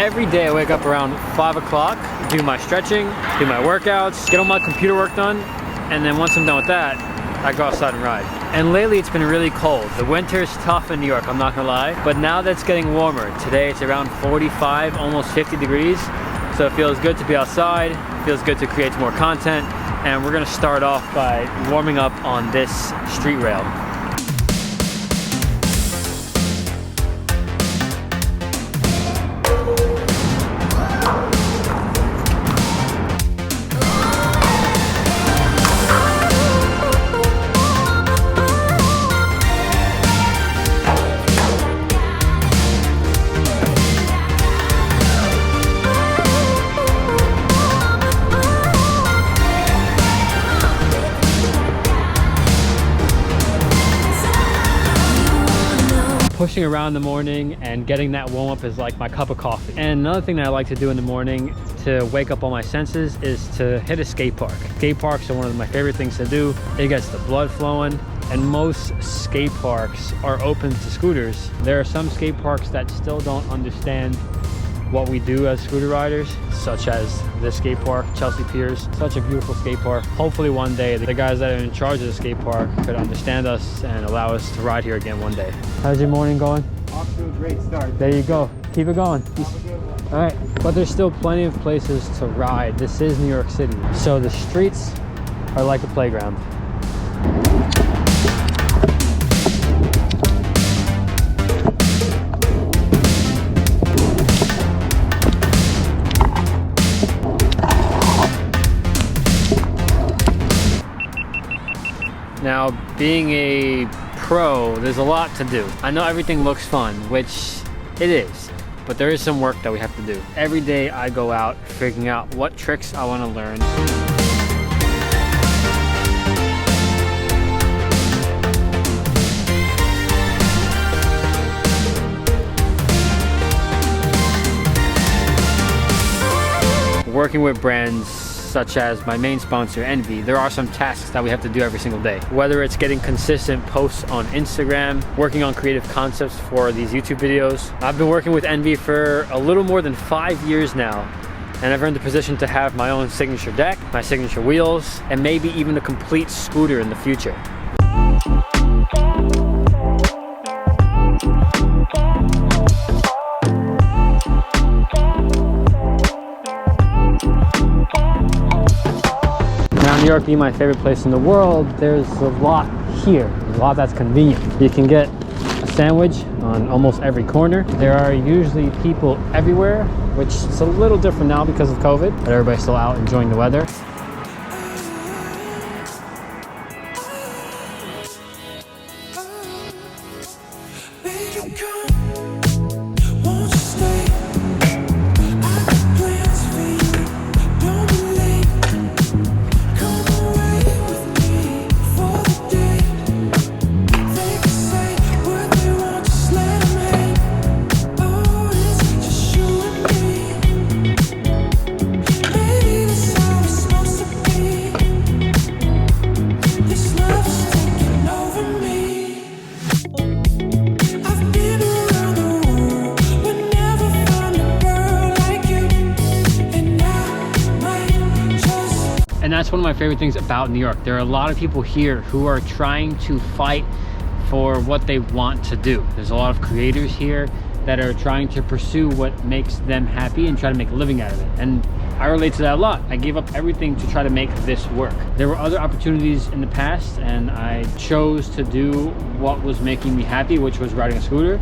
every day I wake up around 5 o'clock, do my stretching, do my workouts, get all my computer work done, and then once I'm done with that, I go outside and ride. And lately it's been really cold. The winter is tough in New York, I'm not gonna lie, but now that's getting warmer. Today it's around 45, almost 50 degrees, so it feels good to be outside, it feels good to create more content, and we're gonna start off by warming up on this street rail. Pushing around in the morning and getting that warm up is like my cup of coffee. And another thing that I like to do in the morning to wake up all my senses is to hit a skate park. Skate parks are one of my favorite things to do. It gets the blood flowing, and most skate parks are open to scooters. There are some skate parks that still don't understand what we do as scooter riders, such as this skate park, Chelsea Piers. Such a beautiful skate park. Hopefully one day the guys that are in charge of the skate park could understand us and allow us to ride here again one day. How's your morning going? Off to a great start. There you go. Keep it going. All right, but there's still plenty of places to ride. This is New York City, so the streets are like a playground. Now, being a pro, there's a lot to do. I know everything looks fun, which it is, but there is some work that we have to do. Every day I go out figuring out what tricks I want to learn. Working with brands such as my main sponsor, Envy, there are some tasks that we have to do every single day. Whether it's getting consistent posts on Instagram, working on creative concepts for these YouTube videos. I've been working with Envy for a little more than 5 years now, and I've earned the position to have my own signature deck, my signature wheels, and maybe even a complete scooter in the future. New York being my favorite place in the world, there's a lot here, a lot that's convenient. You can get a sandwich on almost every corner. There are usually people everywhere, which is a little different now because of COVID, but everybody's still out enjoying the weather. And that's one of my favorite things about New York. There are a lot of people here who are trying to fight for what they want to do. There's a lot of creators here that are trying to pursue what makes them happy and try to make a living out of it. And I relate to that a lot. I gave up everything to try to make this work. There were other opportunities in the past, and I chose to do what was making me happy, which was riding a scooter,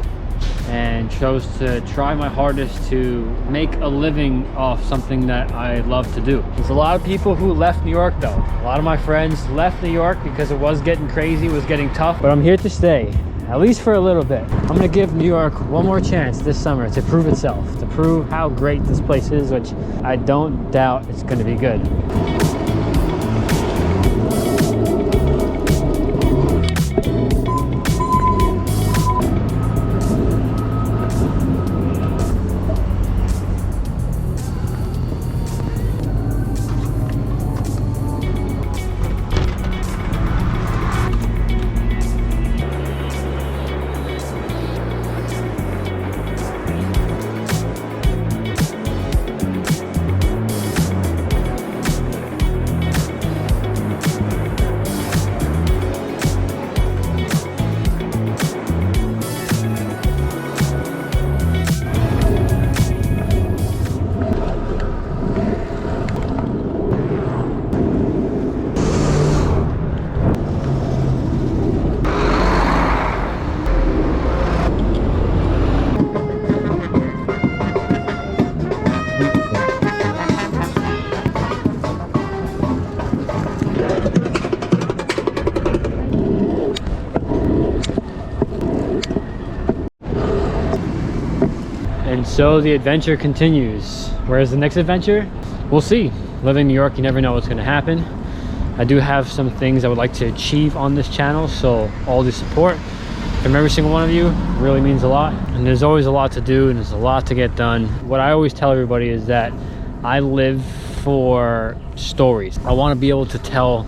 and chose to try my hardest to make a living off something that I love to do. There's a lot of people who left New York though. A lot of my friends left New York because it was getting crazy, it was getting tough, but I'm here to stay, at least for a little bit. I'm gonna give New York one more chance this summer to prove itself, to prove how great this place is, which I don't doubt it's gonna be good. So the adventure continues. Where's the next adventure? We'll see. Living in New York, you never know what's going to happen. I do have some things I would like to achieve on this channel, so all the support from every single one of you really means a lot. And there's always a lot to do and there's a lot to get done. What I always tell everybody is that I live for stories. I want to be able to tell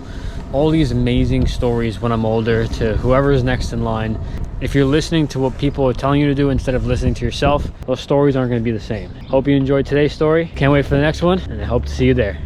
all these amazing stories when I'm older to whoever is next in line. If you're listening to what people are telling you to do instead of listening to yourself, those stories aren't going to be the same. Hope you enjoyed today's story. Can't wait for the next one, and I hope to see you there.